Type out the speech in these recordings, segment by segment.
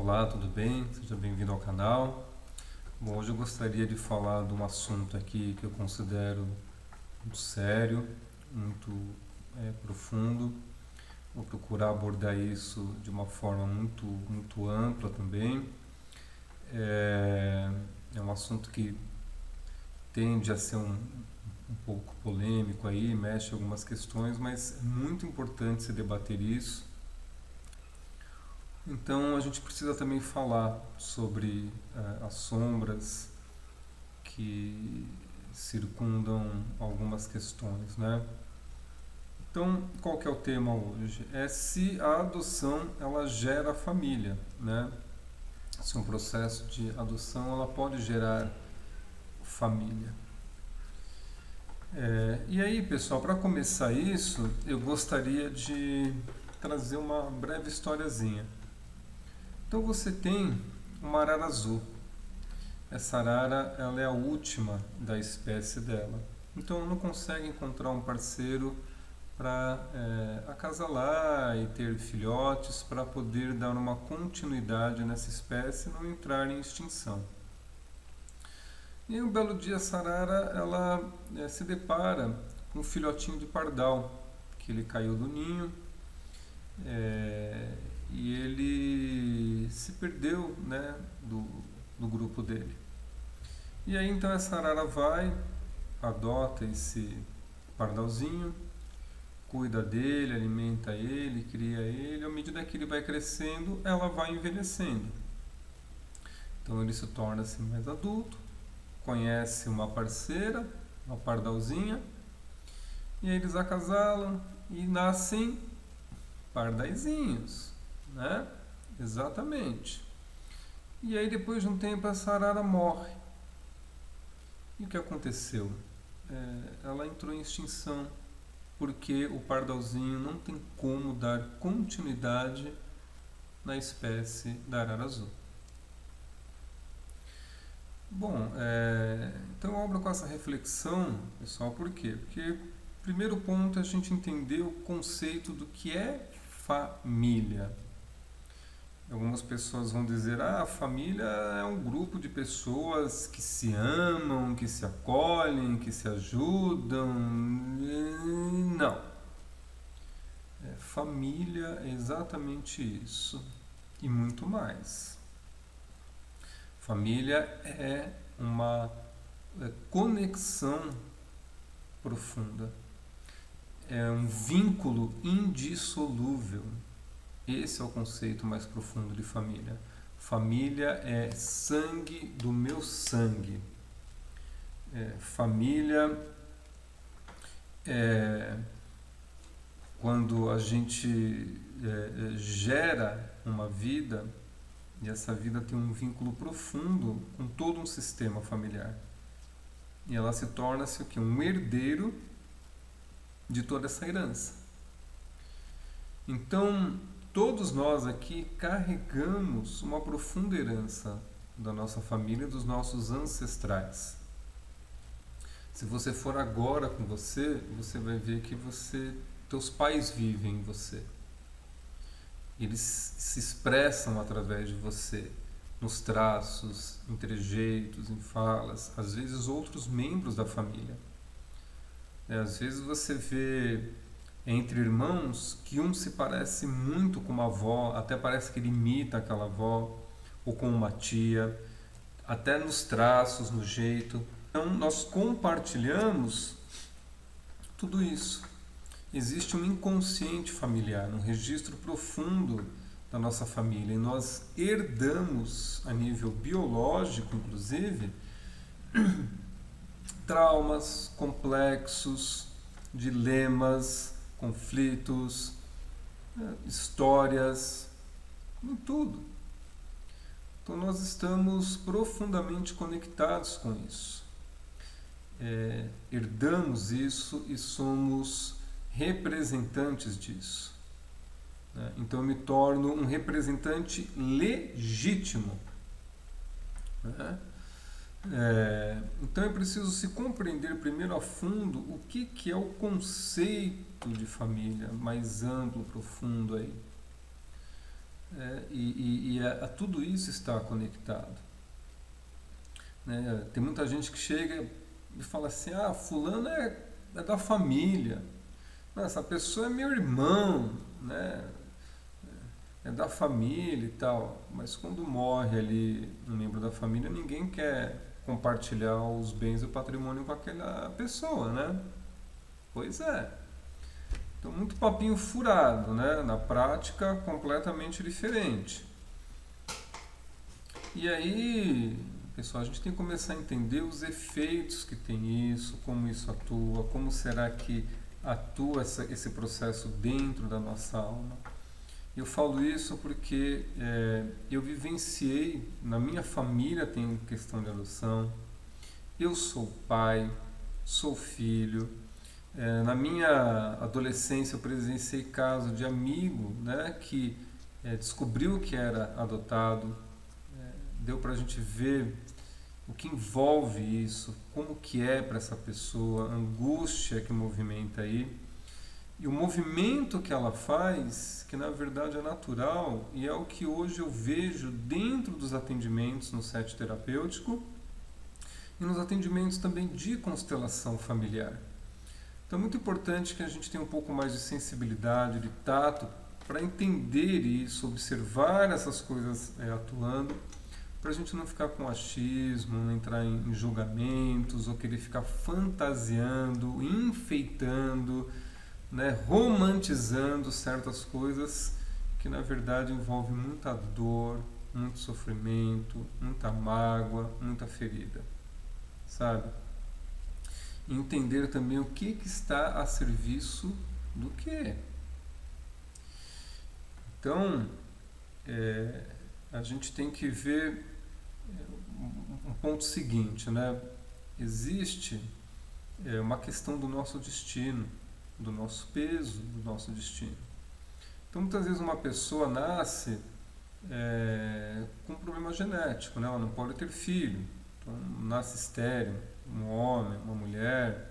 Olá, tudo bem? Seja bem-vindo ao canal. Bom, hoje eu gostaria de falar de um assunto aqui que eu considero muito sério, muito profundo. Vou procurar abordar isso de uma forma muito ampla também. É um assunto que tende a ser um pouco polêmico aí, mexe em algumas questões, mas é muito importante se debater isso. Então a gente precisa também falar sobre as sombras que circundam algumas questões, né? Então, qual que é o tema hoje? É se a adoção ela gera família, né? Se um processo de adoção ela pode gerar família. E aí, pessoal, para começar isso, eu gostaria de trazer uma breve historiazinha. Então você tem uma arara azul. Essa arara ela é a última da espécie dela. Então não consegue encontrar um parceiro para acasalar e ter filhotes para poder dar uma continuidade nessa espécie e não entrar em extinção. E um belo dia essa arara ela se depara com um filhotinho de pardal que ele caiu do ninho e ele se perdeu, né, do grupo dele. E aí então essa arara vai, adota esse pardalzinho, cuida dele, alimenta ele, cria ele. À medida que ele vai crescendo, ela vai envelhecendo. Então ele se torna-se mais adulto, conhece uma parceira, uma pardalzinha, e aí eles acasalam e nascem pardaizinhos, né? Exatamente. E aí depois de um tempo essa arara morre. E o que aconteceu? Ela entrou em extinção porque o pardalzinho não tem como dar continuidade na espécie da arara azul. Bom, então eu abro com essa reflexão, pessoal, por quê? Porque primeiro ponto é a gente entender o conceito do que é família. Algumas pessoas vão dizer, a família é um grupo de pessoas que se amam, que se acolhem, que se ajudam. Não. Família é exatamente isso e muito mais. Família é uma conexão profunda. É um vínculo indissolúvel. Esse é o conceito mais profundo de família. Família é sangue do meu sangue. Família é quando a gente gera uma vida e essa vida tem um vínculo profundo com todo um sistema familiar. E ela se torna-se um herdeiro de toda essa herança. Então, todos nós aqui carregamos uma profunda herança da nossa família, dos nossos ancestrais. Se você for agora com você, você vai ver que teus pais vivem em você. Eles se expressam através de você, nos traços, em trejeitos, em falas, às vezes outros membros da família. Às vezes você vê entre irmãos que um se parece muito com uma avó, até parece que ele imita aquela avó, ou com uma tia, até nos traços, no jeito. Então nós compartilhamos tudo isso. Existe um inconsciente familiar, um registro profundo da nossa família, e nós herdamos, a nível biológico inclusive, traumas complexos, dilemas, conflitos, histórias, em tudo. Então nós estamos profundamente conectados com isso. Herdamos isso e somos representantes disso. Então eu me torno um representante legítimo. Então é preciso se compreender primeiro a fundo o que é o conceito de família mais amplo, profundo aí. E tudo isso está conectado. Né? Tem muita gente que chega e fala assim, fulano é da família. Não, essa pessoa é meu irmão, né? É da família e tal. Mas quando morre ali um membro da família, ninguém quer compartilhar os bens e o patrimônio com aquela pessoa, né? Pois é. Então, muito papinho furado, né? Na prática, completamente diferente. E aí, pessoal, a gente tem que começar a entender os efeitos que tem isso, como isso atua, como será que atua esse processo dentro da nossa alma. Eu falo isso porque eu vivenciei, na minha família tem questão de adoção, eu sou pai, sou filho. Na minha adolescência eu presenciei caso de amigo, né, que descobriu que era adotado. Deu para a gente ver o que envolve isso, como que é para essa pessoa, a angústia que movimenta aí. E o movimento que ela faz, que na verdade é natural e é o que hoje eu vejo dentro dos atendimentos no set terapêutico e nos atendimentos também de constelação familiar. Então é muito importante que a gente tenha um pouco mais de sensibilidade, de tato, para entender isso, observar essas coisas atuando, para a gente não ficar com achismo, não entrar em julgamentos ou querer ficar fantasiando, enfeitando, né, romantizando certas coisas que na verdade envolvem muita dor, muito sofrimento, muita mágoa, muita ferida, sabe? E entender também o que está a serviço do que. Então, a gente tem que ver um ponto seguinte, né? Existe uma questão do nosso destino, do nosso peso, do nosso destino. Então, muitas vezes uma pessoa nasce com um problema genético, né? Ela não pode ter filho, então nasce estéril, um homem, uma mulher,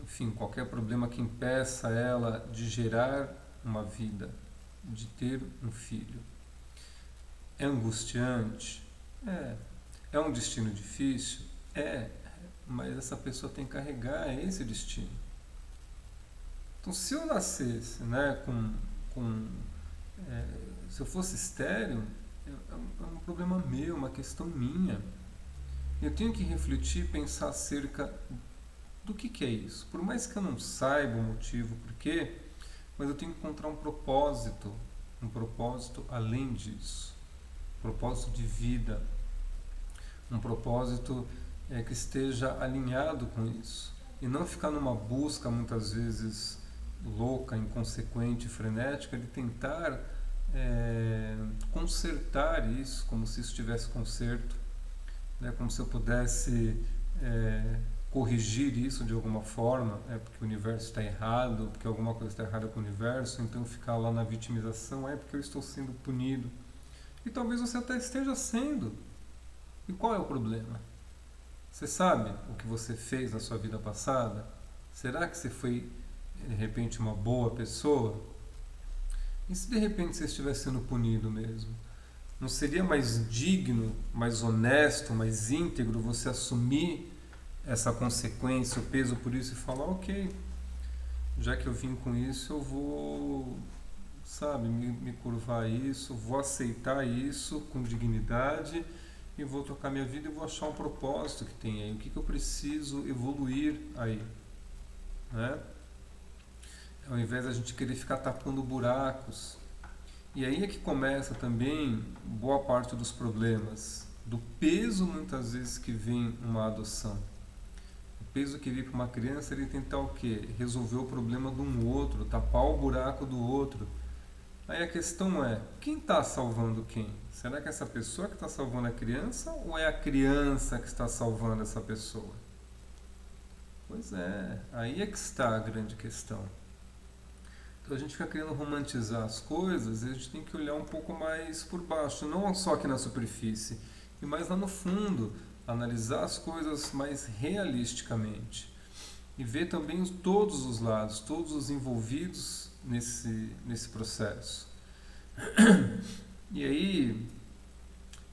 enfim, qualquer problema que impeça ela de gerar uma vida, de ter um filho. É angustiante? É. É um destino difícil? É. Mas essa pessoa tem que carregar esse destino. Então, se eu nascesse, né, se eu fosse estéril, é um problema meu, uma questão minha. Eu tenho que refletir, pensar acerca do que é isso. Por mais que eu não saiba o motivo, por quê, mas eu tenho que encontrar um propósito além disso. Um propósito de vida, um propósito que esteja alinhado com isso. E não ficar numa busca, muitas vezes, louca, inconsequente, frenética, de tentar consertar isso, como se isso tivesse conserto, né? Como se eu pudesse corrigir isso de alguma forma, porque o universo está errado, porque alguma coisa está errada com o universo, então ficar lá na vitimização, porque eu estou sendo punido. E talvez você até esteja sendo. E qual é o problema? Você sabe o que você fez na sua vida passada? Será que você foi, de repente, uma boa pessoa? E se de repente você estiver sendo punido mesmo? Não seria mais digno, mais honesto, mais íntegro você assumir essa consequência, o peso por isso e falar, ok, já que eu vim com isso, eu vou, sabe, me curvar a isso, vou aceitar isso com dignidade e vou tocar minha vida e vou achar um propósito que tem aí, o que eu preciso evoluir aí, né? Ao invés da gente querer ficar tapando buracos. E aí é que começa também boa parte dos problemas, do peso muitas vezes que vem uma adoção. O peso que vem para uma criança, ele tentar o quê? Resolver o problema de um outro, tapar o buraco do outro. Aí a questão é, quem está salvando quem? Será que é essa pessoa que está salvando a criança ou é a criança que está salvando essa pessoa? Pois é, aí é que está a grande questão. Então a gente fica querendo romantizar as coisas e a gente tem que olhar um pouco mais por baixo, não só aqui na superfície, e mais lá no fundo, analisar as coisas mais realisticamente e ver também todos os lados, todos os envolvidos nesse processo. E aí,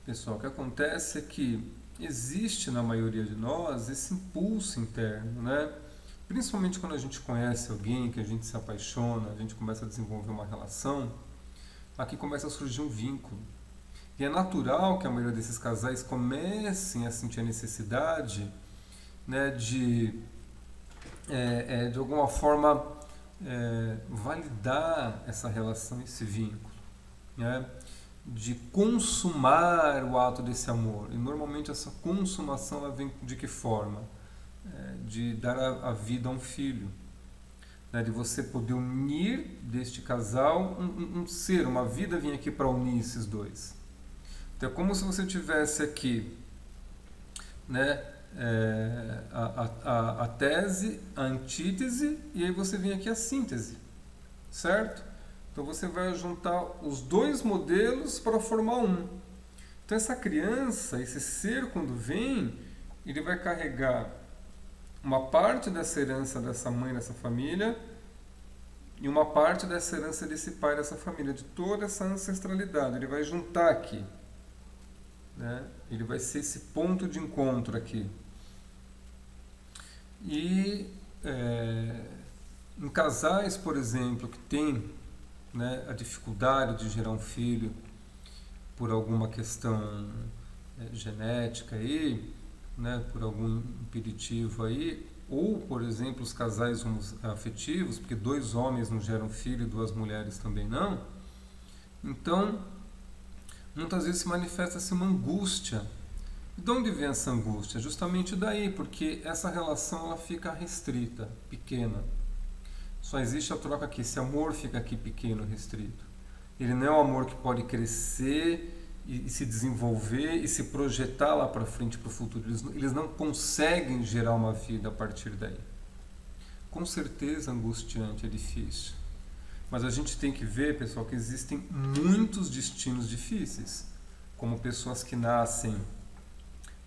pessoal, o que acontece é que existe na maioria de nós esse impulso interno, né? Principalmente quando a gente conhece alguém, que a gente se apaixona, a gente começa a desenvolver uma relação, aqui começa a surgir um vínculo. E é natural que a maioria desses casais comecem a sentir a necessidade, né, de alguma forma, validar essa relação, esse vínculo, né, de consumar o ato desse amor. E normalmente essa consumação ela vem de que forma? De dar a vida a um filho, né, de você poder unir deste casal um ser, uma vida vir aqui para unir esses dois. Então é como se você tivesse aqui, né, a tese, a antítese, e aí você vem aqui a síntese, certo? Então você vai juntar os dois modelos para formar um. Então essa criança, esse ser, quando vem, ele vai carregar uma parte dessa herança dessa mãe, dessa família, e uma parte dessa herança desse pai, dessa família, de toda essa ancestralidade. Ele vai juntar aqui, né? Ele vai ser esse ponto de encontro aqui. E em casais, por exemplo, que tem, né, a dificuldade de gerar um filho por alguma questão genética aí, né, por algum impeditivo aí, ou, por exemplo, os casais afetivos, porque 2 homens não geram filho e 2 mulheres também não, então muitas vezes se manifesta-se uma angústia. E de onde vem essa angústia? Justamente daí, porque essa relação ela fica restrita, pequena. Só existe a troca aqui, esse amor fica aqui pequeno, restrito. Ele não é um amor que pode crescer e se desenvolver e se projetar lá para frente, para o futuro. Eles não conseguem gerar uma vida a partir daí. Com certeza angustiante, é difícil. Mas a gente tem que ver, pessoal, que existem muitos destinos difíceis, como pessoas que nascem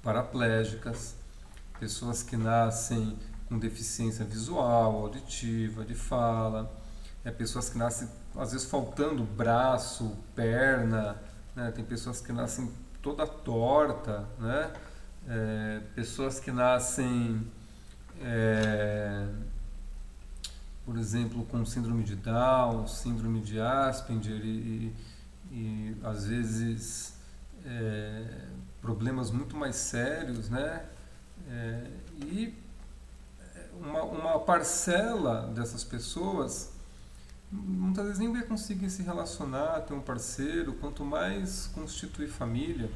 paraplégicas, pessoas que nascem com deficiência visual, auditiva, de fala, pessoas que nascem às vezes faltando braço, perna, né? Tem pessoas que nascem toda torta, né? Pessoas que nascem, por exemplo, com síndrome de Down, síndrome de Asperger e às vezes problemas muito mais sérios, né? E uma parcela dessas pessoas muitas vezes nem vai conseguir se relacionar, ter um parceiro, quanto mais constituir família.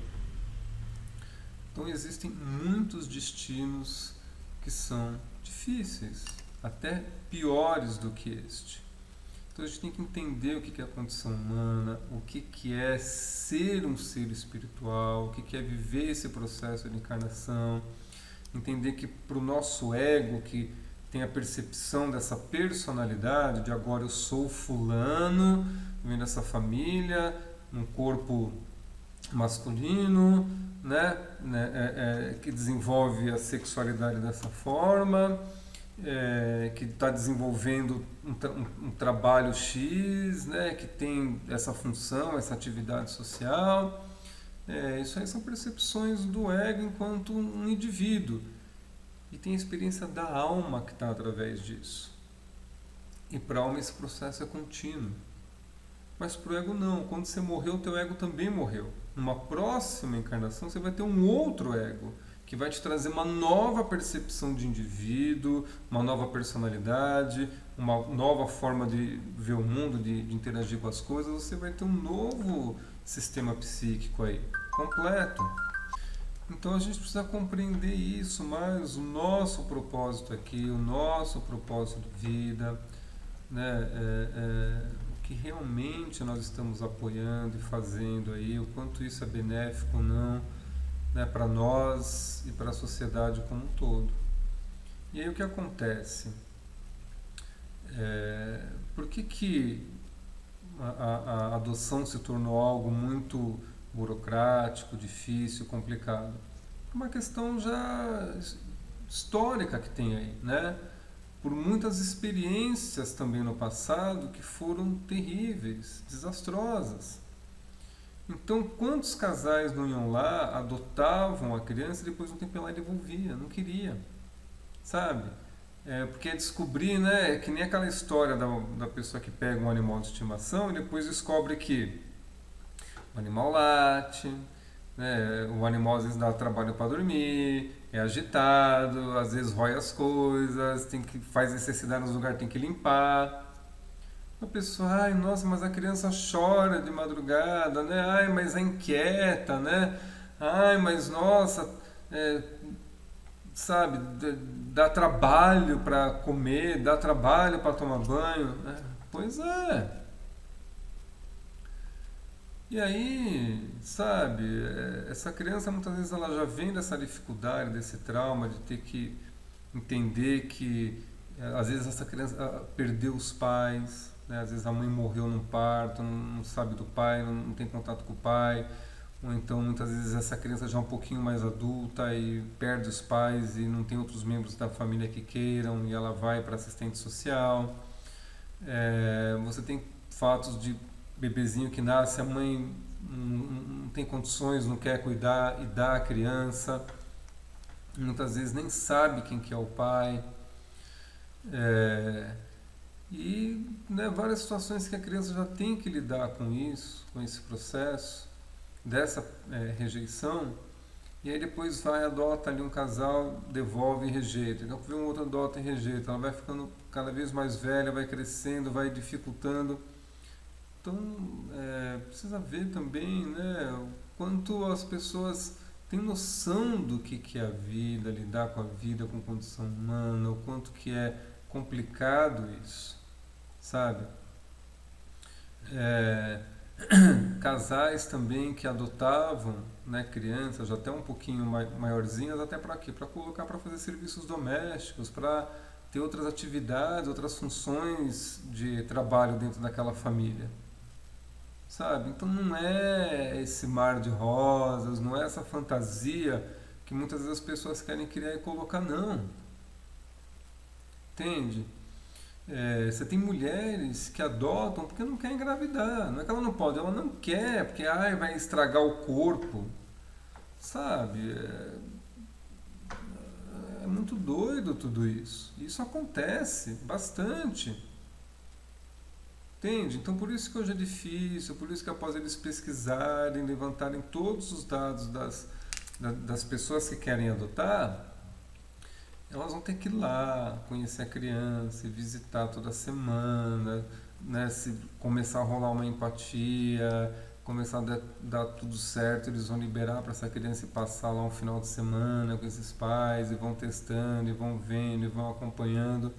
Então existem muitos destinos que são difíceis, até piores do que este. Então a gente tem que entender o que é a condição humana, o que é ser um ser espiritual, o que é viver esse processo de encarnação, entender que para o nosso ego, que tem a percepção dessa personalidade, de agora eu sou fulano, venho dessa família, um corpo masculino, né, que desenvolve a sexualidade dessa forma, que está desenvolvendo um trabalho X, né, que tem essa função, essa atividade social. Isso aí são percepções do ego enquanto um indivíduo. E tem a experiência da alma que está através disso. E para a alma esse processo é contínuo. Mas para o ego não. Quando você morreu, o teu ego também morreu. Numa próxima encarnação você vai ter um outro ego, que vai te trazer uma nova percepção de indivíduo, uma nova personalidade, uma nova forma de ver o mundo, de interagir com as coisas. Você vai ter um novo sistema psíquico aí, completo. Então a gente precisa compreender isso mais, o nosso propósito aqui, o nosso propósito de vida, né? O que realmente nós estamos apoiando e fazendo aí, o quanto isso é benéfico ou não, né, para nós e para a sociedade como um todo. E aí o que acontece? Por que a adoção se tornou algo muito burocrático, difícil, complicado? Uma questão já histórica que tem aí, né? por muitas experiências também no passado que foram terríveis, desastrosas. Então, quantos casais não iam lá, adotavam a criança e depois um tempo lá e devolvia, não queria, sabe? Porque é descobrir, né? É que nem aquela história da pessoa que pega um animal de estimação e depois descobre que o animal late, né? O animal às vezes dá trabalho para dormir, é agitado, às vezes rói as coisas, faz necessidade nos lugares, tem que limpar. A pessoa, ai, nossa, mas a criança chora de madrugada, né? Ai, mas é inquieta, né? Ai, mas nossa, é, sabe, dá trabalho para comer, dá trabalho para tomar banho, né? Pois é. E aí, sabe, essa criança muitas vezes ela já vem dessa dificuldade, desse trauma de ter que entender que às vezes essa criança perdeu os pais, né? Às vezes a mãe morreu num parto, não sabe do pai, não tem contato com o pai, ou então muitas vezes essa criança já é um pouquinho mais adulta e perde os pais e não tem outros membros da família que queiram e ela vai para assistente social. Você tem fatos de bebezinho que nasce, a mãe não tem condições, não quer cuidar e dá a criança, muitas vezes nem sabe quem que é o pai. É, e né, várias situações que a criança já tem que lidar com isso, com esse processo dessa rejeição, e aí depois vai, adota ali um casal, devolve e rejeita, então vê um outro, adota e rejeita, ela vai ficando cada vez mais velha, vai crescendo, vai dificultando. Então precisa ver também, né, o quanto as pessoas têm noção do que é a vida, lidar com a vida, com condição humana, o quanto que é complicado isso, sabe? É, casais também que adotavam, né, crianças já até um pouquinho maiorzinhas, até para quê? Para colocar para fazer serviços domésticos, para ter outras atividades, outras funções de trabalho dentro daquela família, sabe? Então não é esse mar de rosas, não é essa fantasia que muitas vezes as pessoas querem criar e colocar, não, entende? Você tem mulheres que adotam porque não querem engravidar. Não é que ela não pode, ela não quer, porque ai, vai estragar o corpo. Sabe? É muito doido tudo isso. Isso acontece bastante. Entende? Então por isso que hoje é difícil, por isso que após eles pesquisarem, levantarem todos os dados das pessoas que querem adotar, elas vão ter que ir lá, conhecer a criança, visitar toda semana, né? Se começar a rolar uma empatia, começar a dar tudo certo, eles vão liberar para essa criança ir passar lá um final de semana com esses pais, e vão testando, e vão vendo, e vão acompanhando.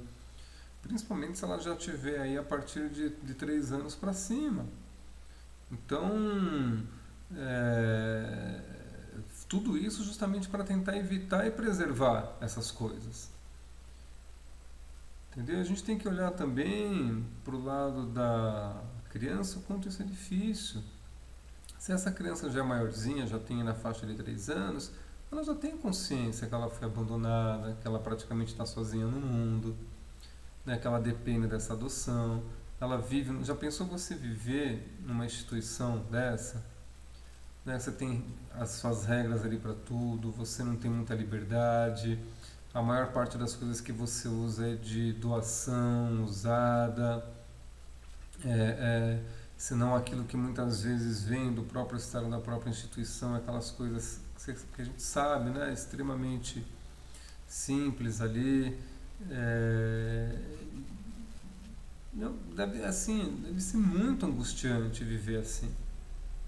Principalmente se ela já tiver aí a partir de 3 anos para cima. Então, é, tudo isso justamente para tentar evitar e preservar essas coisas. Entendeu? A gente tem que olhar também para o lado da criança, o quanto isso é difícil. Se essa criança já é maiorzinha, já tem na faixa de 3 anos, ela já tem consciência que ela foi abandonada, que ela praticamente está sozinha no mundo, né, que ela depende dessa adoção. Ela vive. Já pensou você viver numa instituição dessa? Né, você tem as suas regras ali para tudo, você não tem muita liberdade, a maior parte das coisas que você usa é de doação, usada, senão aquilo que muitas vezes vem do próprio estado da própria instituição, aquelas coisas que a gente sabe, né, extremamente simples ali. É, deve ser muito angustiante viver assim,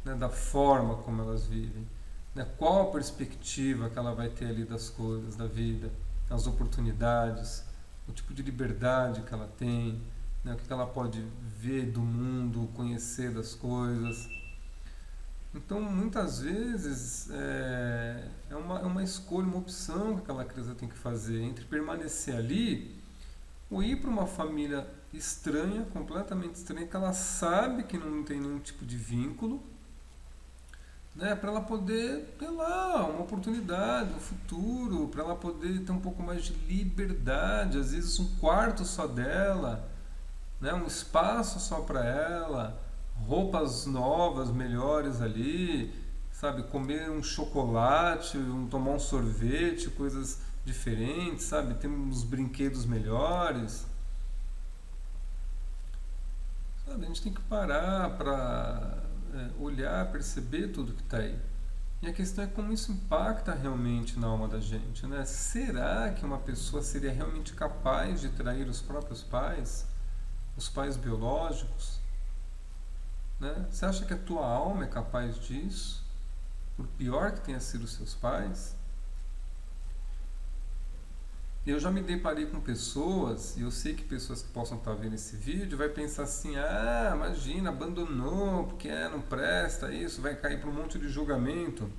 né, da forma como elas vivem, né, qual a perspectiva que ela vai ter ali das coisas, da vida, as oportunidades, o tipo de liberdade que ela tem, né, o que ela pode ver do mundo, conhecer das coisas. Então, muitas vezes, é uma escolha, uma opção que aquela criança tem que fazer entre permanecer ali ou ir para uma família estranha, completamente estranha, que ela sabe que não tem nenhum tipo de vínculo, né? Para ela poder ter lá uma oportunidade, um futuro, para ela poder ter um pouco mais de liberdade, às vezes um quarto só dela, né? Um espaço só para ela, roupas novas, melhores ali, sabe? Comer um chocolate, tomar um sorvete, coisas diferentes, sabe? Ter uns brinquedos melhores. Sabe, a gente tem que parar para olhar, perceber tudo que está aí. E a questão é como isso impacta realmente na alma da gente, né? Será que uma pessoa seria realmente capaz de trair os próprios pais, os pais biológicos, né? Você acha que a tua alma é capaz disso? Por pior que tenha sido os seus pais? Eu já me deparei com pessoas, e eu sei que pessoas que possam estar vendo esse vídeo vai pensar assim, ah, imagina, abandonou, porque não presta isso, vai cair para um monte de julgamento.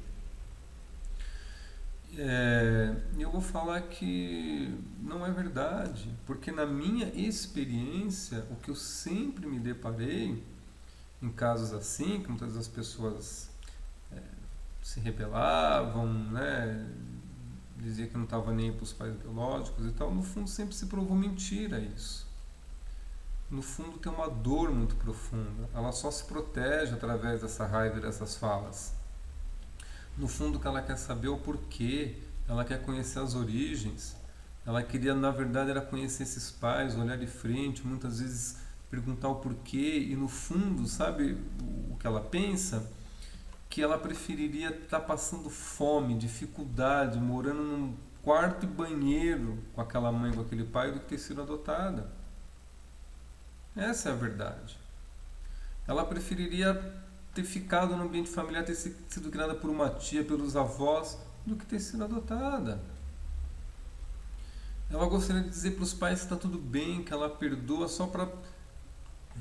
E eu vou falar que não é verdade, porque na minha experiência, o que eu sempre me deparei em casos assim, que muitas vezes as pessoas se rebelavam, né, dizia que não estava nem para os pais biológicos e tal, no fundo sempre se provou mentira isso. No fundo tem uma dor muito profunda, ela só se protege através dessa raiva e dessas falas. No fundo o que ela quer saber é o porquê, ela quer conhecer as origens, ela queria na verdade era conhecer esses pais, olhar de frente, muitas vezes perguntar o porquê e no fundo, sabe o que ela pensa? Que ela preferiria estar passando fome, dificuldade, morando num quarto e banheiro com aquela mãe, com aquele pai, do que ter sido adotada. Essa é a verdade. Ela preferiria ter ficado no ambiente familiar, ter sido criada por uma tia, pelos avós, do que ter sido adotada. Ela gostaria de dizer para os pais que está tudo bem, que ela perdoa só para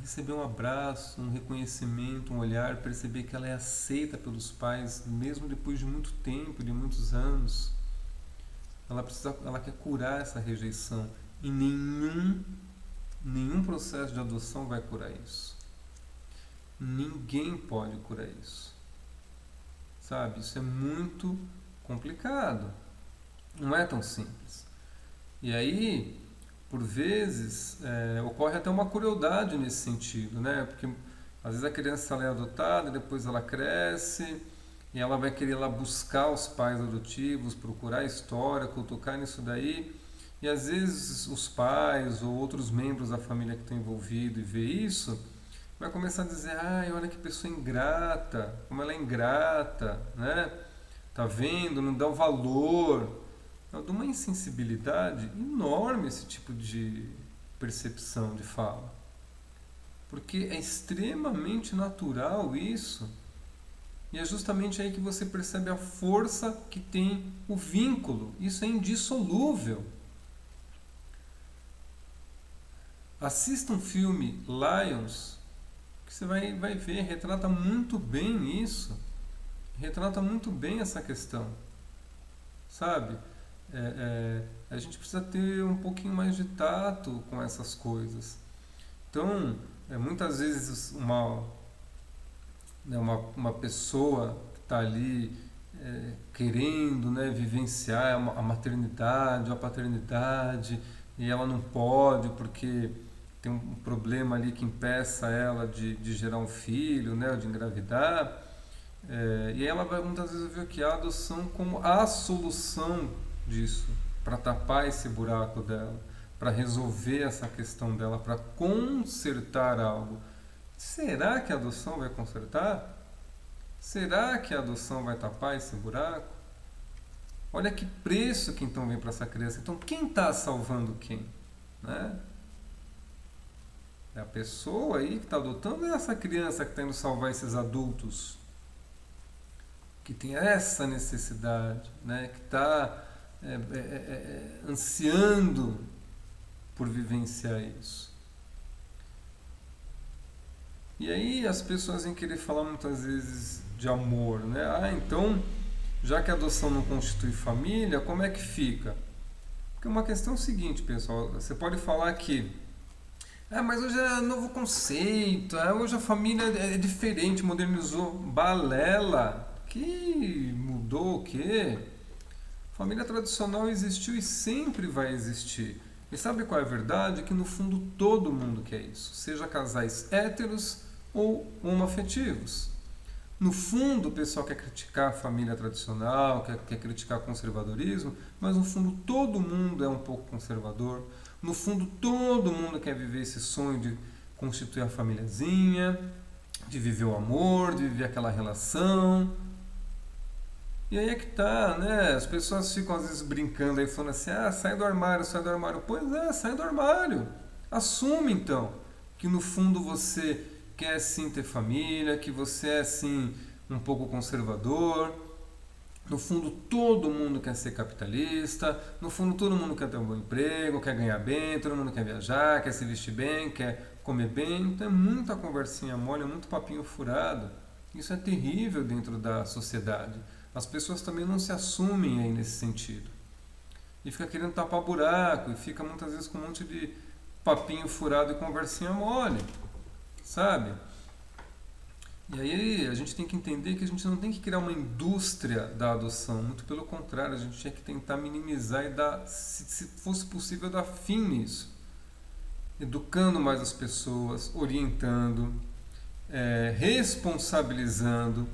receber um abraço, um reconhecimento, um olhar, perceber que ela é aceita pelos pais, mesmo depois de muito tempo, de muitos anos. Ela quer curar essa rejeição e nenhum processo de adoção vai curar isso. Ninguém pode curar isso. Sabe? Isso é muito complicado. Não é tão simples. E aí, por vezes, ocorre até uma crueldade nesse sentido, né? Porque às vezes a criança ela é adotada, depois ela cresce e ela vai querer lá buscar os pais adotivos, procurar a história, cutucar nisso daí. E às vezes os pais ou outros membros da família que estão envolvidos e vê isso, vai começar a dizer, ai, olha que pessoa ingrata, como ela é ingrata, né? Tá vendo? Não dá o valor. É de uma insensibilidade enorme esse tipo de percepção de fala. Porque é extremamente natural isso. E é justamente aí que você percebe a força que tem o vínculo. Isso é indissolúvel. Assista um filme, Lions, que você vai ver, retrata muito bem isso. Retrata muito bem essa questão. Sabe? A gente precisa ter um pouquinho mais de tato com essas coisas. Então, muitas vezes uma pessoa que está ali querendo, né, vivenciar a maternidade, a paternidade, e ela não pode porque tem um problema ali que impeça ela de gerar um filho, né, ou de engravidar, e aí ela vai muitas vezes ver que a adoção como a solução disso, para tapar esse buraco dela, para resolver essa questão dela, para consertar algo. Será que a adoção vai consertar? Será que a adoção vai tapar esse buraco? Olha que preço que então vem para essa criança. Então quem está salvando quem? Né? É a pessoa aí que está adotando, é essa criança que está indo salvar esses adultos que tem essa necessidade, né? Que está ansiando por vivenciar isso. E aí as pessoas vêm querer falar muitas vezes de amor, né? Ah, então, já que a adoção não constitui família, como é que fica? Porque uma questão é o seguinte, pessoal, você pode falar que mas hoje é novo conceito, hoje a família é diferente, modernizou. Balela! que mudou o quê? Família tradicional existiu e sempre vai existir. E sabe qual é a verdade? Que no fundo todo mundo quer isso, seja casais héteros ou homoafetivos. No fundo, o pessoal quer criticar a família tradicional, quer criticar o conservadorismo, mas no fundo todo mundo é um pouco conservador. No fundo, todo mundo quer viver esse sonho de constituir a famíliazinha, de viver o amor, de viver aquela relação. E aí é que tá, né? As pessoas ficam às vezes brincando aí, falando assim, sai do armário, sai do armário. Pois é, sai do armário. Assume então que no fundo você quer sim ter família, que você é sim um pouco conservador. No fundo todo mundo quer ser capitalista, no fundo todo mundo quer ter um bom emprego, quer ganhar bem, todo mundo quer viajar, quer se vestir bem, quer comer bem. Então é muita conversinha mole, é muito papinho furado. Isso é terrível dentro da sociedade. As pessoas também não se assumem aí nesse sentido. E fica querendo tapar buraco, e fica muitas vezes com um monte de papinho furado e conversinha mole, sabe? E aí a gente tem que entender que a gente não tem que criar uma indústria da adoção, muito pelo contrário, a gente tinha que tentar minimizar e dar, se fosse possível, dar fim nisso. Educando mais as pessoas, orientando, responsabilizando,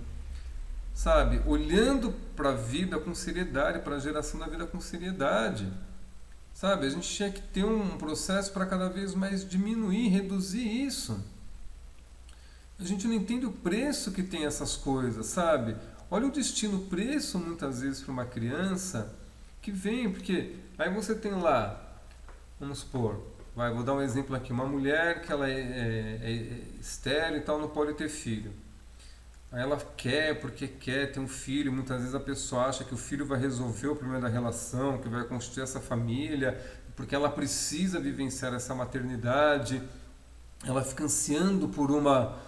sabe? Olhando para a vida com seriedade, para a geração da vida com seriedade. Sabe? A gente tinha que ter um processo para cada vez mais diminuir, reduzir isso. A gente não entende o preço que tem essas coisas, sabe? Olha o destino, o preço muitas vezes para uma criança que vem, porque aí você tem lá, vamos supor, vou dar um exemplo aqui, uma mulher que ela é estéril e tal, não pode ter filho. Aí ela quer, porque quer ter um filho, muitas vezes a pessoa acha que o filho vai resolver o problema da relação, que vai constituir essa família, porque ela precisa vivenciar essa maternidade, ela fica ansiando por uma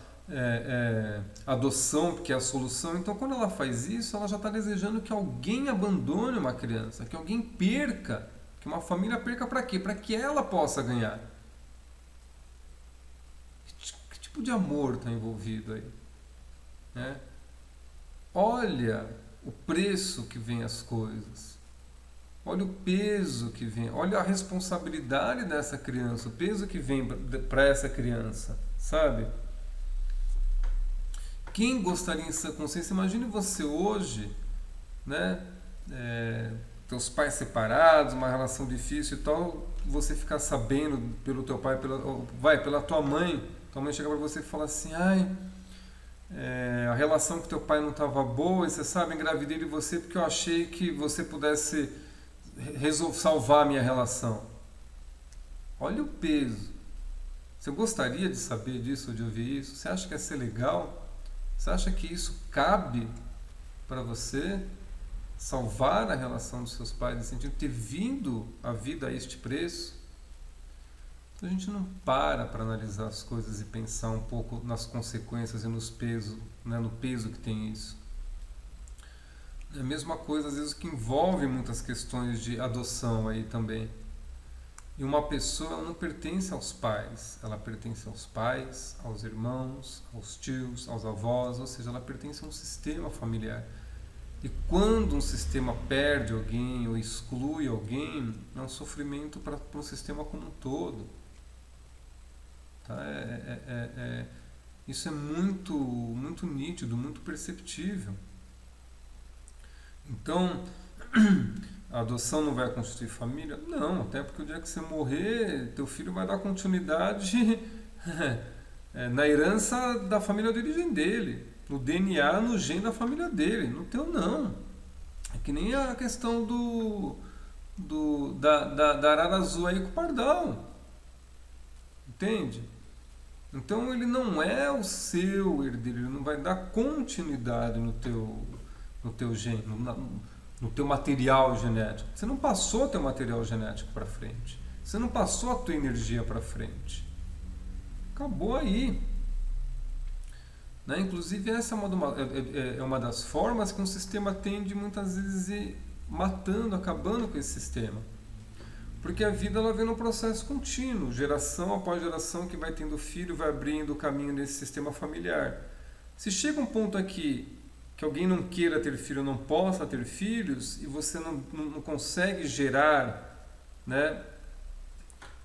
adoção, porque é a solução. Então quando ela faz isso, ela já está desejando que alguém abandone uma criança, que alguém perca, que uma família perca para quê? Para que ela possa ganhar. Que tipo de amor está envolvido aí? Olha o preço que vem as coisas, olha o peso que vem, olha a responsabilidade dessa criança, o peso que vem para essa criança, sabe? Quem gostaria em sã consciência, imagine você hoje, né? Teus pais separados, uma relação difícil e tal, você ficar sabendo pelo teu pai, pela tua mãe chega para você e fala assim, a relação com teu pai não estava boa e você sabe, engravidei de você porque eu achei que você pudesse salvar a minha relação. Olha o peso. Você gostaria de saber disso ou de ouvir isso? Você acha que ia ser legal? Você acha que isso cabe para você salvar a relação dos seus pais, no sentido de ter vindo a vida a este preço? A gente não para analisar as coisas e pensar um pouco nas consequências e nos pesos, né, no peso que tem isso. É a mesma coisa, às vezes, que envolve muitas questões de adoção aí também. E uma pessoa ela não pertence aos pais, ela pertence aos pais, aos irmãos, aos tios, aos avós, ou seja, ela pertence a um sistema familiar. E quando um sistema perde alguém ou exclui alguém, é um sofrimento para o sistema como um todo. Tá? Isso é muito, muito nítido, muito perceptível. Então, a adoção não vai constituir família? Não, até porque o dia que você morrer, teu filho vai dar continuidade na herança da família de origem dele, no DNA, no gene da família dele, no teu não. É que nem a questão da arara azul aí com o pardal. Entende? Então ele não é o seu herdeiro, ele não vai dar continuidade no teu gene, no teu material genético. Você não passou teu material genético para frente. Você não passou a tua energia para frente. Acabou aí. Né? Inclusive essa é uma das formas que um sistema tem de muitas vezes ir matando, acabando com esse sistema. Porque a vida ela vem num processo contínuo, geração após geração que vai tendo filho, vai abrindo o caminho nesse sistema familiar. Se chega um ponto aqui que alguém não queira ter filho, não possa ter filhos, e você não consegue gerar, né,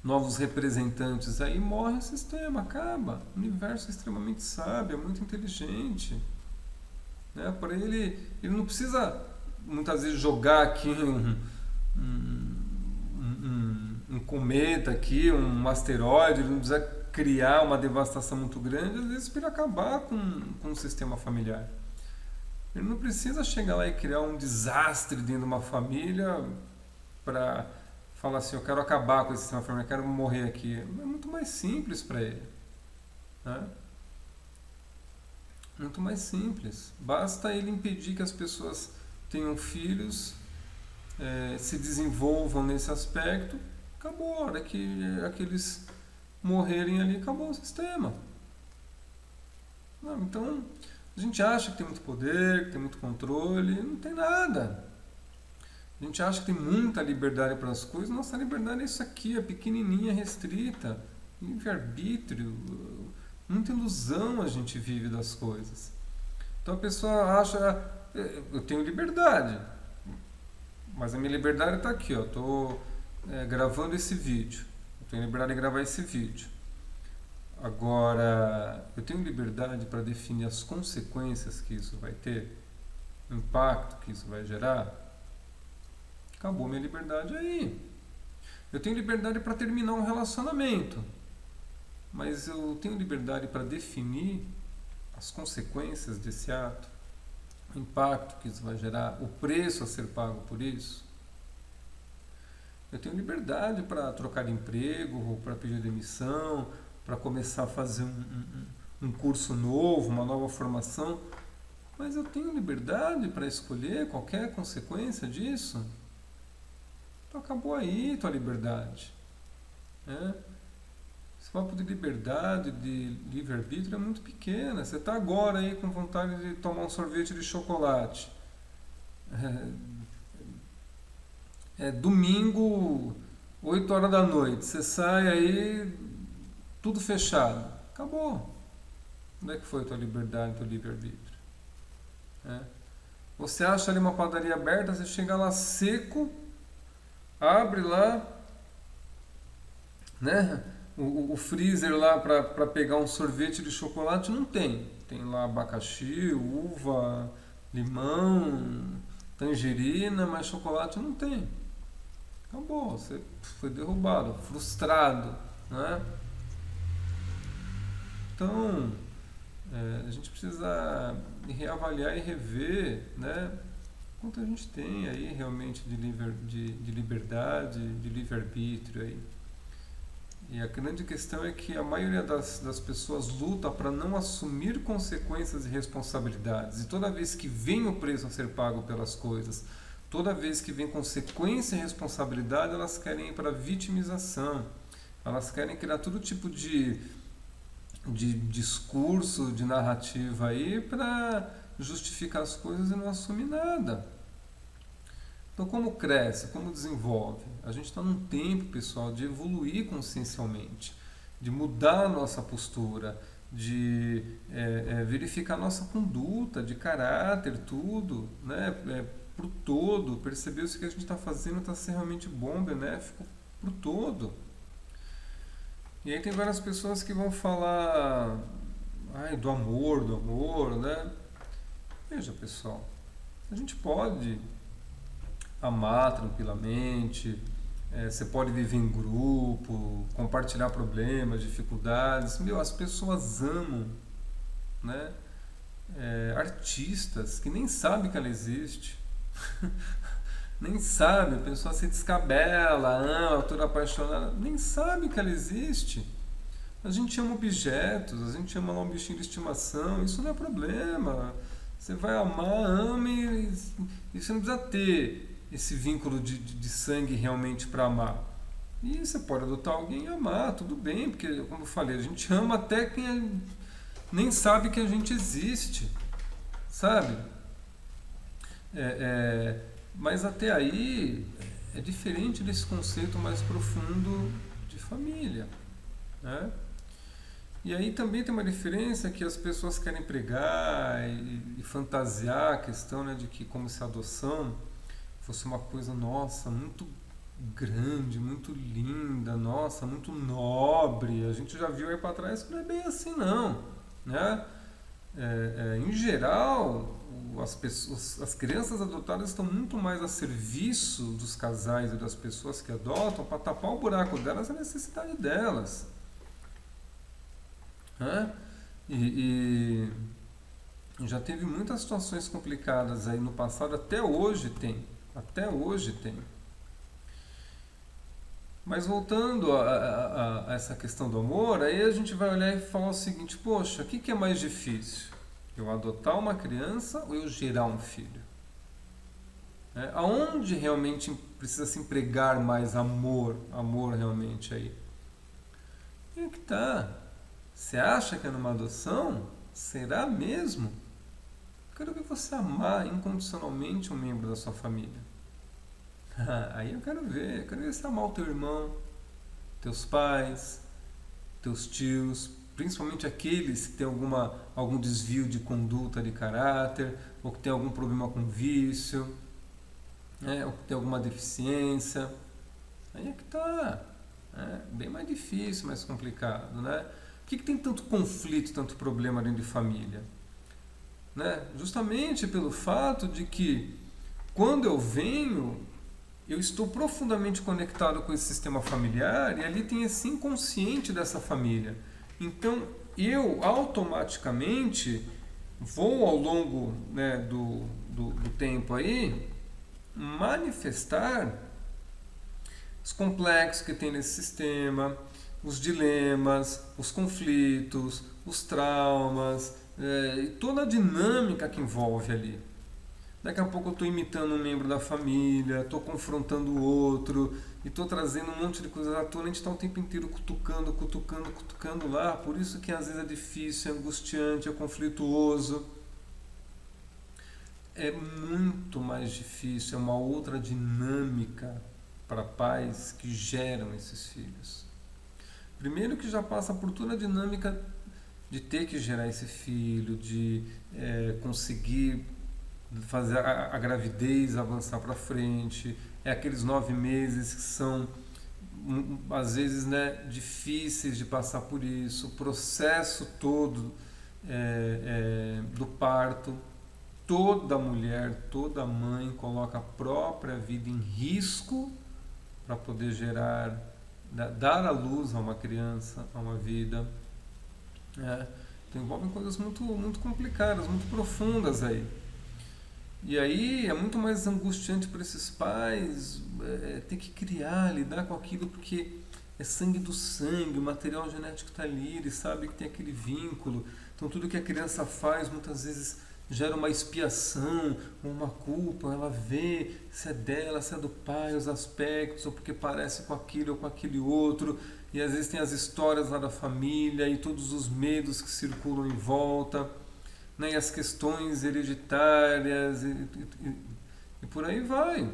novos representantes, aí morre o sistema, acaba. O universo é extremamente sábio, é muito inteligente. Né? Porém, ele não precisa, muitas vezes, jogar aqui um cometa, aqui, um asteroide, ele não precisa criar uma devastação muito grande, às vezes, para ele acabar com o sistema familiar. Ele não precisa chegar lá e criar um desastre dentro de uma família para falar assim, eu quero acabar com esse sistema familiar, eu quero morrer aqui. É muito mais simples para ele. Né? Muito mais simples. Basta ele impedir que as pessoas tenham filhos, se desenvolvam nesse aspecto, acabou. A hora que aqueles morrerem ali, acabou o sistema. Não, então, a gente acha que tem muito poder, que tem muito controle, não tem nada. A gente acha que tem muita liberdade para as coisas, nossa liberdade é isso aqui, é pequenininha, restrita, livre-arbítrio, muita ilusão a gente vive das coisas. Então a pessoa acha, eu tenho liberdade, mas a minha liberdade está aqui, ó, estou gravando esse vídeo, eu tenho liberdade de gravar esse vídeo. Agora, eu tenho liberdade para definir as consequências que isso vai ter, o impacto que isso vai gerar. Acabou minha liberdade aí. Eu tenho liberdade para terminar um relacionamento, mas eu tenho liberdade para definir as consequências desse ato, o impacto que isso vai gerar, o preço a ser pago por isso. Eu tenho liberdade para trocar de emprego, para pedir demissão, para começar a fazer um curso novo, uma nova formação, mas eu tenho liberdade para escolher qualquer consequência disso. Então acabou aí tua liberdade. Né? Esse papo de liberdade, de livre-arbítrio é muito pequena. Você está agora aí com vontade de tomar um sorvete de chocolate. É domingo, 8 horas da noite. Você sai aí, tudo fechado. Acabou. Onde é que foi tua liberdade, teu livre-arbítrio? Você acha ali uma padaria aberta, você chega lá seco, abre lá, né? O freezer lá para pegar um sorvete de chocolate não tem. Tem lá abacaxi, uva, limão, tangerina, mas chocolate não tem. Acabou, você foi derrubado, frustrado, né? Então, a gente precisa reavaliar e rever, né? Quanto a gente tem aí realmente de liberdade, de livre-arbítrio aí. E a grande questão é que a maioria das pessoas luta para não assumir consequências e responsabilidades. E toda vez que vem o preço a ser pago pelas coisas, toda vez que vem consequência e responsabilidade, elas querem ir para a vitimização. Elas querem criar todo tipo de discurso, de narrativa aí para justificar as coisas e não assumir nada. Então, como cresce, como desenvolve? A gente está num tempo, pessoal, de evoluir consciencialmente, de mudar a nossa postura, de verificar nossa conduta, de caráter, tudo, né? Pro todo, perceber se o que a gente está fazendo está sendo realmente bom, benéfico pro todo. E aí tem várias pessoas que vão falar do amor, né? Veja, pessoal, a gente pode amar tranquilamente, você pode viver em grupo, compartilhar problemas, dificuldades. As pessoas amam, né? Artistas que nem sabem que ela existe. Nem sabe, a pessoa se descabela, ama, toda apaixonada, nem sabe que ela existe. A gente ama objetos, a gente ama um bichinho de estimação, isso não é problema. Você vai amar, ame, e você não precisa ter esse vínculo de sangue realmente para amar. E você pode adotar alguém e amar, tudo bem, porque, como eu falei, a gente ama até quem nem sabe que a gente existe, sabe? Mas até aí é diferente desse conceito mais profundo de família, né? E aí também tem uma diferença que as pessoas querem pregar e fantasiar a questão, né, de que como se a adoção fosse uma coisa, nossa, muito grande, muito linda, nossa, muito nobre. A gente já viu aí para trás que não é bem assim não, né? Em geral, as crianças adotadas estão muito mais a serviço dos casais e das pessoas que adotam para tapar o buraco delas, a necessidade delas, né? E já teve muitas situações complicadas aí no passado, até hoje tem. Mas voltando a essa questão do amor, aí a gente vai olhar e falar o seguinte: poxa, o que é mais difícil? Eu adotar uma criança ou eu gerar um filho? Aonde realmente precisa se empregar mais amor realmente aí? E é que tá. Você acha que é numa adoção? Será mesmo? Quero ver você amar incondicionalmente um membro da sua família. Aí eu quero ver você amar o teu irmão, teus pais, teus tios, principalmente aqueles que têm algum desvio de conduta, de caráter, ou que tem algum problema com vício, né, ou que tem alguma deficiência. Aí é que tá, bem mais difícil, mais complicado, né? Por que tem tanto conflito, tanto problema dentro de família? Né? Justamente pelo fato de que quando eu venho, eu estou profundamente conectado com esse sistema familiar e ali tem esse inconsciente dessa família. Então eu automaticamente vou ao longo, né, do tempo aí manifestar os complexos que tem nesse sistema, os dilemas, os conflitos, os traumas, e toda a dinâmica que envolve ali. Daqui a pouco eu estou imitando um membro da família, estou confrontando o outro, e estou trazendo um monte de coisas à tona. A gente está o tempo inteiro cutucando lá. Por isso que às vezes é difícil, é angustiante, é conflituoso. É muito mais difícil, é uma outra dinâmica para pais que geram esses filhos. Primeiro que já passa por toda a dinâmica de ter que gerar esse filho, de conseguir fazer a gravidez avançar para frente, aqueles 9 meses que são às vezes, né, difíceis de passar por isso, o processo todo do parto, toda mulher, toda mãe coloca a própria vida em risco para poder gerar, dar à luz a uma criança, a uma vida. Então envolvem coisas muito, muito complicadas, muito profundas aí. E aí é muito mais angustiante para esses pais ter que criar, lidar com aquilo, porque é sangue do sangue, o material genético está ali, ele sabe que tem aquele vínculo. Então tudo que a criança faz muitas vezes gera uma expiação, uma culpa, ela vê se é dela, se é do pai, os aspectos, ou porque parece com aquele ou com aquele outro, e às vezes tem as histórias lá da família e todos os medos que circulam em volta, né, e as questões hereditárias e por aí vai.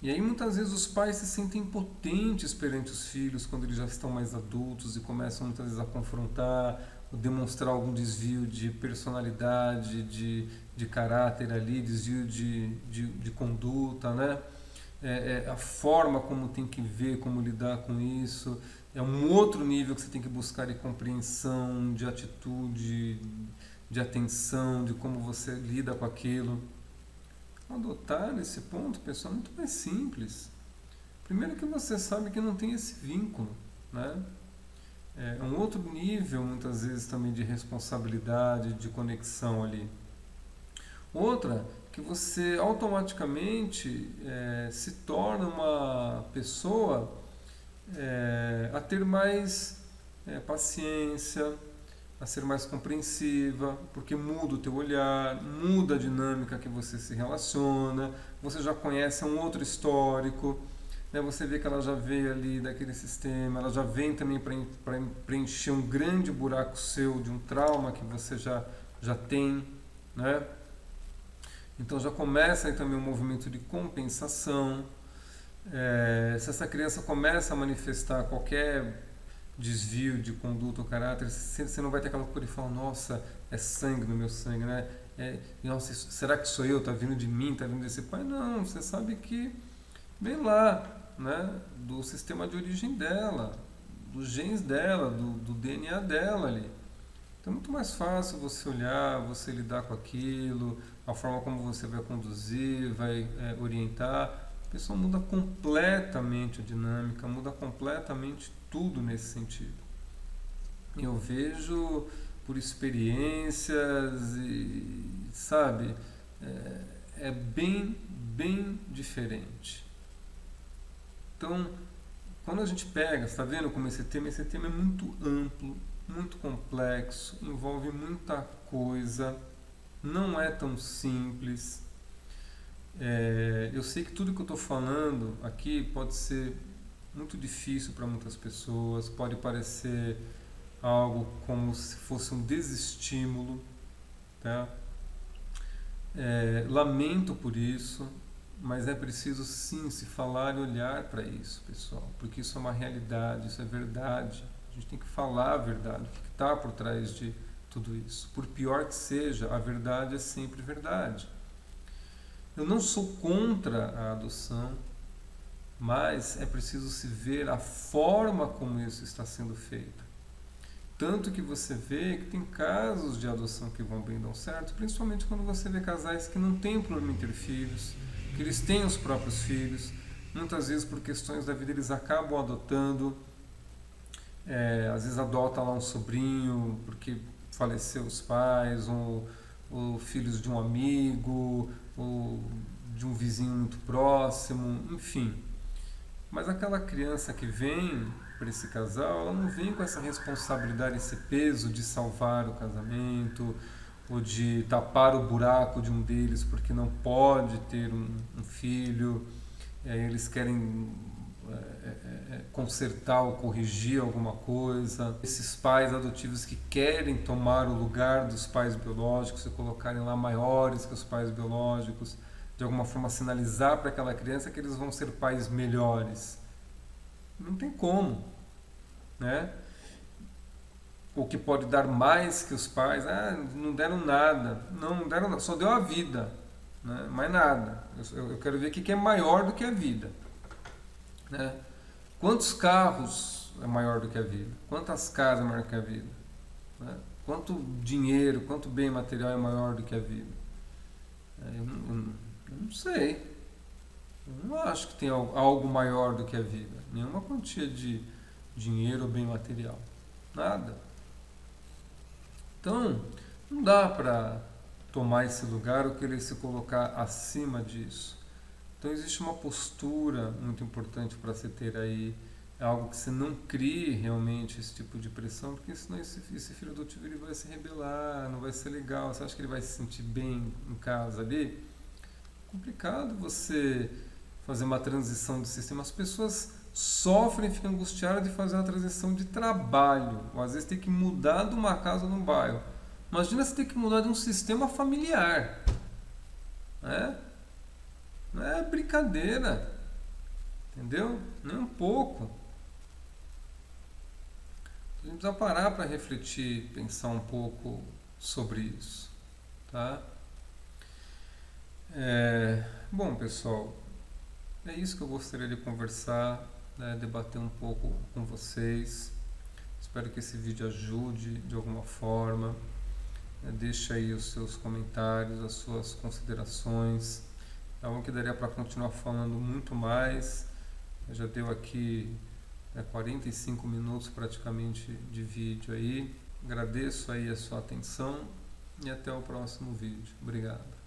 E aí muitas vezes os pais se sentem impotentes perante os filhos quando eles já estão mais adultos e começam muitas vezes a confrontar, ou demonstrar algum desvio de personalidade, de caráter ali, desvio de conduta, né? A forma como tem que ver, como lidar com isso, é um outro nível que você tem que buscar de compreensão, de atitude, de atenção, de como você lida com aquilo. Adotar nesse ponto, pessoal, é muito mais simples. Primeiro que você sabe que não tem esse vínculo, né? É um outro nível, muitas vezes, também de responsabilidade, de conexão ali. Outra, que você automaticamente se torna uma pessoa a ter mais paciência, a ser mais compreensiva, porque muda o teu olhar, muda a dinâmica que você se relaciona, você já conhece um outro histórico, né? Você vê que ela já veio ali daquele sistema, ela já vem também para preencher um grande buraco seu de um trauma que você já tem, né? Então já começa aí também um movimento de compensação. Se essa criança começa a manifestar qualquer desvio de conduta ou caráter, você não vai ter aquela coisa de falar, nossa, é sangue no meu sangue, né? Nossa, será que sou eu? Tá vindo de mim? Tá vindo desse pai? Não, você sabe que vem lá, né? Do sistema de origem dela, dos genes dela, do DNA dela ali. Então é muito mais fácil você olhar, você lidar com aquilo, a forma como você vai conduzir, vai orientar. A pessoa muda completamente a dinâmica, muda completamente tudo nesse sentido. Eu vejo por experiências e, sabe, é bem diferente. Então, quando a gente pega, está vendo como esse tema é muito amplo, muito complexo, envolve muita coisa, não é tão simples. Eu sei que tudo que eu estou falando aqui pode ser muito difícil para muitas pessoas, pode parecer algo como se fosse um desestímulo, tá? Lamento por isso, mas é preciso sim se falar e olhar para isso, pessoal, porque isso é uma realidade, isso é verdade. A gente tem que falar a verdade, o que está por trás de tudo isso. Por pior que seja, a verdade é sempre verdade. Eu não sou contra a adoção, mas é preciso se ver a forma como isso está sendo feito. Tanto que você vê que tem casos de adoção que vão bem, dão certo, principalmente quando você vê casais que não têm problema em ter filhos, que eles têm os próprios filhos, muitas vezes por questões da vida eles acabam adotando, às vezes adota lá um sobrinho porque faleceu os pais, ou filhos de um amigo, ou de um vizinho muito próximo, enfim. Mas aquela criança que vem para esse casal, ela não vem com essa responsabilidade, esse peso de salvar o casamento, ou de tapar o buraco de um deles porque não pode ter um filho, eles querem consertar ou corrigir alguma coisa. Esses pais adotivos que querem tomar o lugar dos pais biológicos e colocarem lá maiores que os pais biológicos, de alguma forma sinalizar para aquela criança que eles vão ser pais melhores. Não tem como, né? Ou que pode dar mais que os pais, não deram nada. Não deram nada, só deu a vida, né? Mais nada. Eu quero ver o que é maior do que a vida, né? Quantos carros é maior do que a vida? Quantas casas é maior do que a vida? Né? Quanto dinheiro, quanto bem material é maior do que a vida? Eu não sei. Eu não acho que tem algo maior do que a vida. Nenhuma quantia de dinheiro ou bem material. Nada. Então, não dá para tomar esse lugar ou querer se colocar acima disso. Então existe uma postura muito importante para se ter aí, é algo que você não crie realmente esse tipo de pressão, porque senão esse filho adotivo ele vai se rebelar, não vai ser legal, você acha que ele vai se sentir bem em casa ali? Complicado você fazer uma transição de sistema. As pessoas sofrem, ficam angustiadas de fazer uma transição de trabalho, ou às vezes tem que mudar de uma casa num bairro. Imagina você ter que mudar de um sistema familiar, né? Não é brincadeira, entendeu? Nem um pouco. A gente precisa parar para refletir, pensar um pouco sobre isso, tá? Bom, pessoal, é isso que eu gostaria de conversar, né, debater um pouco com vocês. Espero que esse vídeo ajude de alguma forma. Deixa aí os seus comentários, as suas considerações. É algo que daria para continuar falando muito mais. Já deu aqui 45 minutos praticamente de vídeo aí. Agradeço aí a sua atenção e até o próximo vídeo. Obrigado.